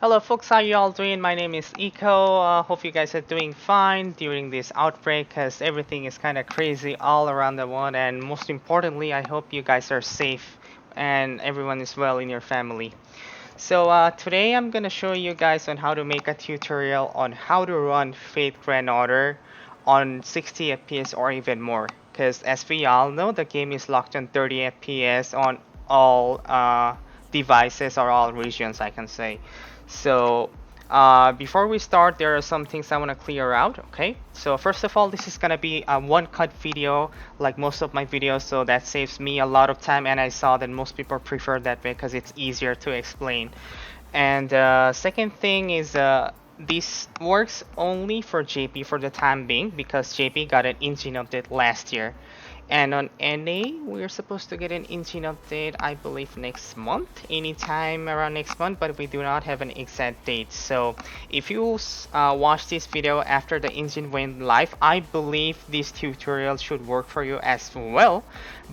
Hello folks, how you all doing? My name is Eco. Hope you guys are doing fine during this outbreak because everything is kind of crazy all around the world, and most importantly, I hope you guys are safe and everyone is well in your family. So today I'm gonna show you guys on how to make a tutorial on how to run Fate Grand Order on 60 FPS or even more. Because as we all know, the game is locked on 30 FPS on all devices or all regions, I can say. So before we start, there are some things I want to clear out. Okay, so first of all, this is gonna be a one-cut video like most of my videos, so that saves me a lot of time, and I saw that most people prefer that way because it's easier to explain. And second thing is this works only for JP for the time being because JP got an engine update last year. And on NA, we're supposed to get an engine update, I believe, next month, anytime around next month, but we do not have an exact date. So if you watch this video after the engine went live, I believe this tutorial should work for you as well.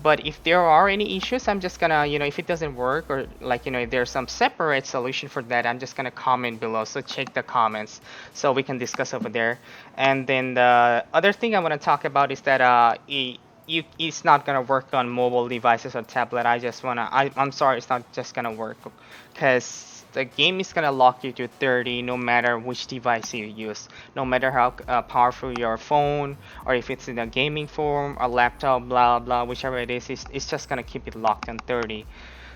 But if there are any issues, I'm just gonna, if it doesn't work or if there's some separate solution for that, I'm just gonna comment below. So check the comments so we can discuss over there. And then the other thing I want to talk about is that it's not gonna work on mobile devices or tablet. I'm sorry, it's not just gonna work because the game is gonna lock you to 30 no matter which device you use, no matter how powerful your phone or if it's in a gaming form or laptop, blah blah, whichever it is, it's just gonna keep it locked on 30.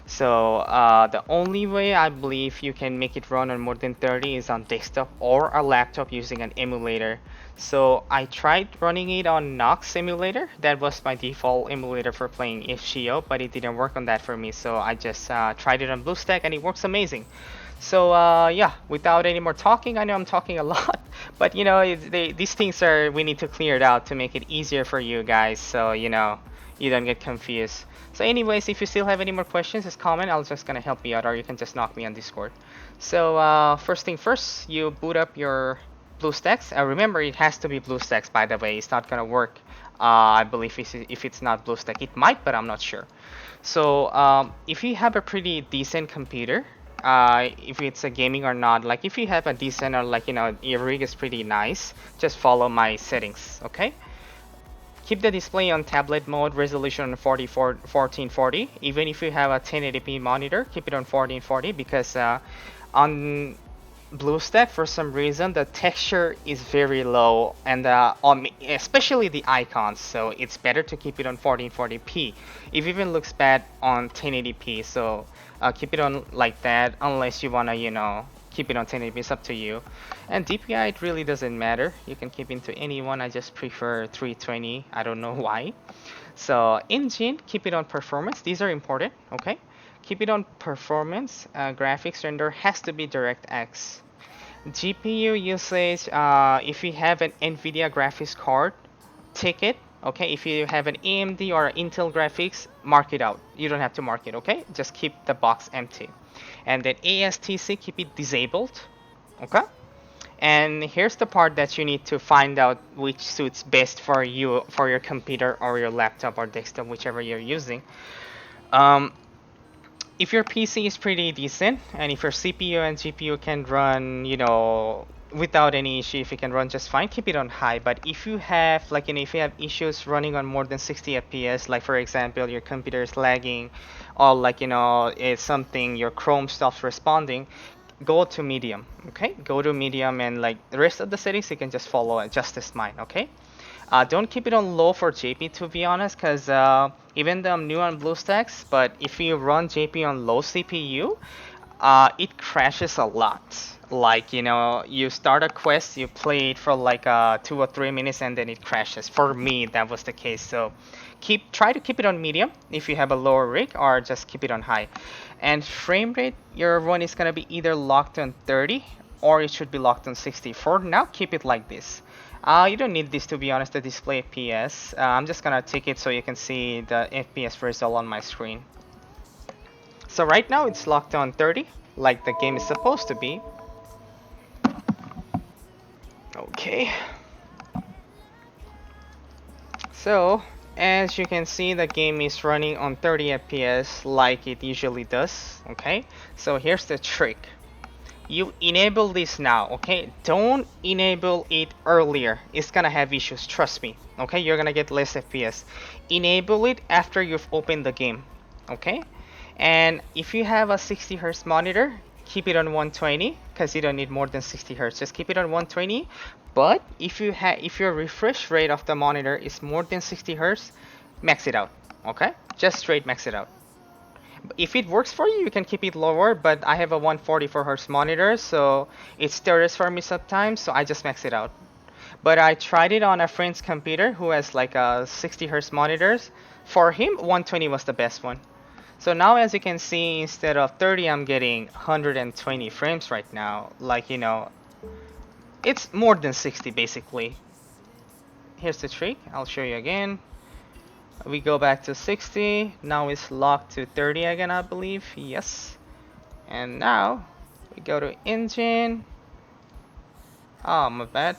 So the only way I believe you can make it run on more than 30 is on desktop or a laptop using an emulator. So I tried running it on Nox emulator. That was my default emulator for playing FGO, but it didn't work on that for me. So I just tried it on BlueStack and it works amazing. So yeah, without any more talking, I know I'm talking a lot, but these things we need to clear it out to make it easier for you guys. So you don't get confused. So anyways, if you still have any more questions, just comment. I'll just gonna help you out, or you can just knock me on Discord. So first thing first, you boot up your BlueStacks. Remember, it has to be BlueStacks, by the way. It's not gonna work. I believe if it's not BlueStack, it might, but I'm not sure. So if you have a pretty decent computer, if it's a gaming or not, like if you have a decent or your rig is pretty nice, just follow my settings, okay? Keep the display on tablet mode, resolution on 1440. Even if you have a 1080p monitor, keep it on 1440 because on BlueStack, for some reason, the texture is very low, and especially the icons, so it's better to keep it on 1440p. It even looks bad on 1080p, so keep it on like that unless you wanna, keep it on 1080p. It's up to you. And DPI, it really doesn't matter. You can keep into any one. I just prefer 320. I don't know why. So engine, keep it on performance. These are important, okay? Keep it on performance. Graphics render has to be DirectX. GPU usage, if you have an NVIDIA graphics card, take it. Okay, if you have an AMD or Intel graphics, mark it out. You don't have to mark it, okay? Just keep the box empty. And then ASTC, keep it disabled, okay? And here's the part that you need to find out which suits best for you, for your computer or your laptop or desktop, whichever you're using. If your PC is pretty decent, and if your CPU and GPU can run, without any issue, if it can run just fine, keep it on high. But if you have, if you have issues running on more than 60 FPS, like for example, your computer is lagging, or it's something, your Chrome stops responding, go to medium, okay? Go to medium, and the rest of the settings, you can just follow just as mine, okay? Don't keep it on low for JP, to be honest, because even though I'm new on BlueStacks, but if you run JP on low CPU, it crashes a lot. You start a quest, you play it for 2 or 3 minutes, and then it crashes. For me, that was the case. So try to keep it on medium if you have a lower rig, or just keep it on high. And frame rate, your one is gonna be either locked on 30 or it should be locked on 60. For now, keep it like this. You don't need this, to be honest, to display FPS. I'm just gonna take it so you can see the FPS result on my screen. So right now it's locked on 30, like the game is supposed to be. Okay. So as you can see, the game is running on 30 FPS like it usually does. Okay. So here's the trick. you enable this now, okay? Don't enable it earlier. It's gonna have issues, trust me, okay? You're gonna get less FPS. Enable it after you've opened the game, okay? And if you have a 60 Hz monitor, keep it on 120 because you don't need more than 60 Hz. Just keep it on 120. But if your refresh rate of the monitor is more than 60 Hz, max it out, okay? Just straight max it out. If it works for you, you can keep it lower, but I have a 144 Hz monitor, so it stirs for me sometimes, so I just max it out. But I tried it on a friend's computer who has like a 60 Hz monitors. For him, 120 was the best one. So now as you can see, instead of 30, I'm getting 120 frames right now. Like, you know, it's more than 60 basically. Here's the trick, I'll show you again. We go back to 60, now it's locked to 30 again, I believe, yes. And now, we go to engine. Oh, my bad.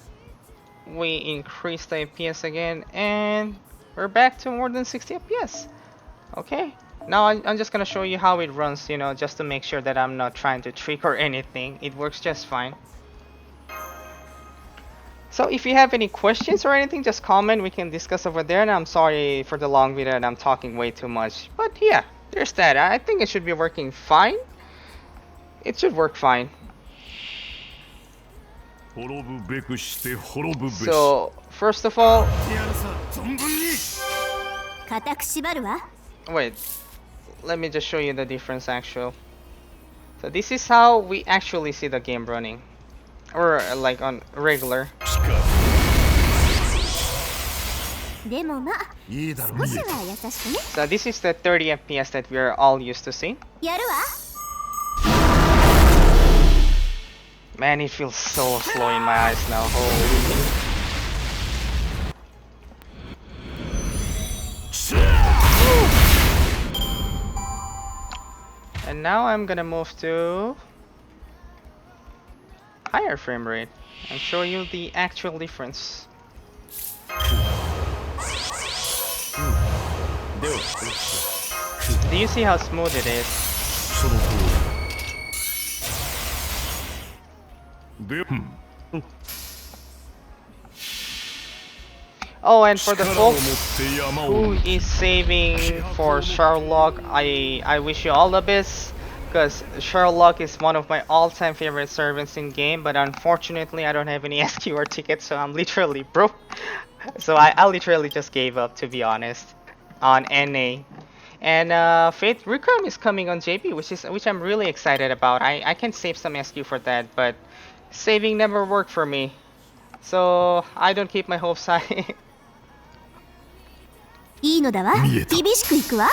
We increase the FPS again, and we're back to more than 60 FPS. Okay, now I'm just gonna show you how it runs, you know, just to make sure that I'm not trying to trick or anything. It works just fine. So if you have any questions or anything, just comment, we can discuss over there. And I'm sorry for the long video and I'm talking way too much. But yeah, there's that. I think it should be working fine. It should work fine. So, first of all... Wait, let me just show you the difference actually. So this is how we actually see the game running. Or like on regular. So this is the 30 FPS that we're all used to seeing. Man, it feels so slow in my eyes now. Holy. And now I'm gonna move to higher frame rate and show you the actual difference. Do you see how smooth it is? Oh, and for the folks who is saving for Sherlock, I wish you all the best, because Sherlock is one of my all-time favorite servants in game, but unfortunately I don't have any SQR tickets, so I'm literally broke. So I literally just gave up, to be honest, on NA. And Faith Requiem is coming on JP, which I'm really excited about. I can save some SQ for that, but saving never worked for me, so I don't keep my hopes high. いいのだわ。厳しくいくわ。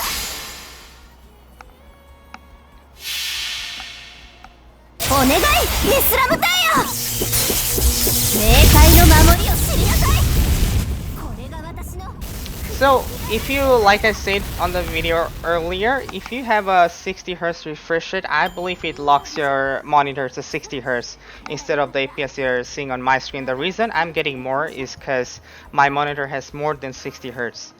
お願い、イスラム隊よ。冥界の守りを知りなさい。これが私の。So, if you, like I said on the video earlier, if you have a 60 Hz refresh rate, I believe it locks your monitor to 60 Hz instead of the FPS you're seeing on my screen. The reason I'm getting more is because my monitor has more than 60 Hz.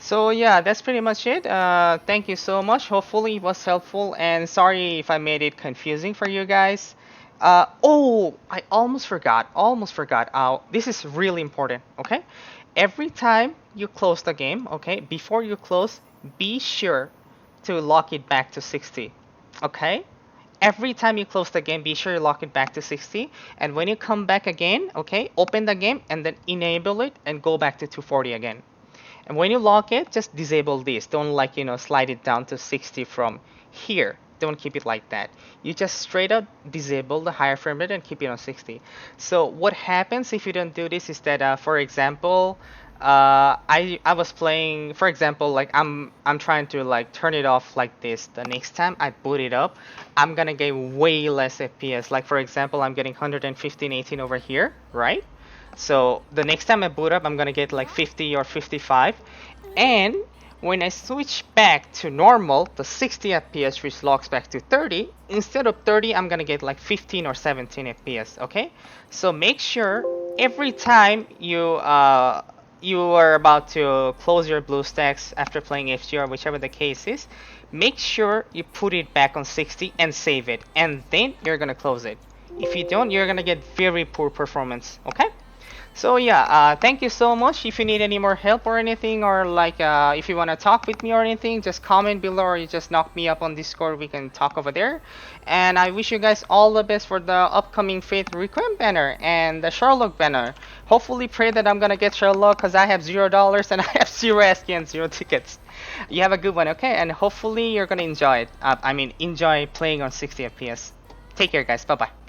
So yeah, that's pretty much it. Thank you so much. Hopefully it was helpful, and sorry if I made it confusing for you guys. Oh, I almost forgot. This is really important, okay? Every time you close the game, okay, before you close, be sure to lock it back to 60, okay? Every time you close the game, be sure you lock it back to 60. And when you come back again, okay, open the game and then enable it and go back to 240 again. And when you lock it, just disable this. Don't like, you know, slide it down to 60 from here. Don't keep it like that. You just straight up disable the higher frame rate and keep it on 60. So what happens if you don't do this is that, for example, I was playing, for example, like I'm trying to like turn it off like this. The next time I boot it up, I'm gonna get way less FPS. Like for example, I'm getting 115/18 over here, right? So the next time I boot up, I'm gonna get like 50 or 55. And when I switch back to normal, the 60 FPS which locks back to 30, instead of 30, I'm gonna get like 15 or 17 FPS, okay? So make sure every time you are about to close your BlueStacks after playing FGO or whichever the case is, make sure you put it back on 60 and save it, and then you're gonna close it. If you don't, you're gonna get very poor performance. Okay. So yeah, thank you so much. If you need any more help or anything, or like if you want to talk with me or anything, just comment below or you just knock me up on Discord. We can talk over there. And I wish you guys all the best for the upcoming Fate Requiem Banner and the Sherlock Banner. Hopefully pray that I'm gonna get Sherlock because I have $0 and I have 0 SK and 0 tickets. You have a good one, okay? And hopefully you're gonna enjoy it. I mean, enjoy playing on 60 FPS. Take care, guys. Bye-bye.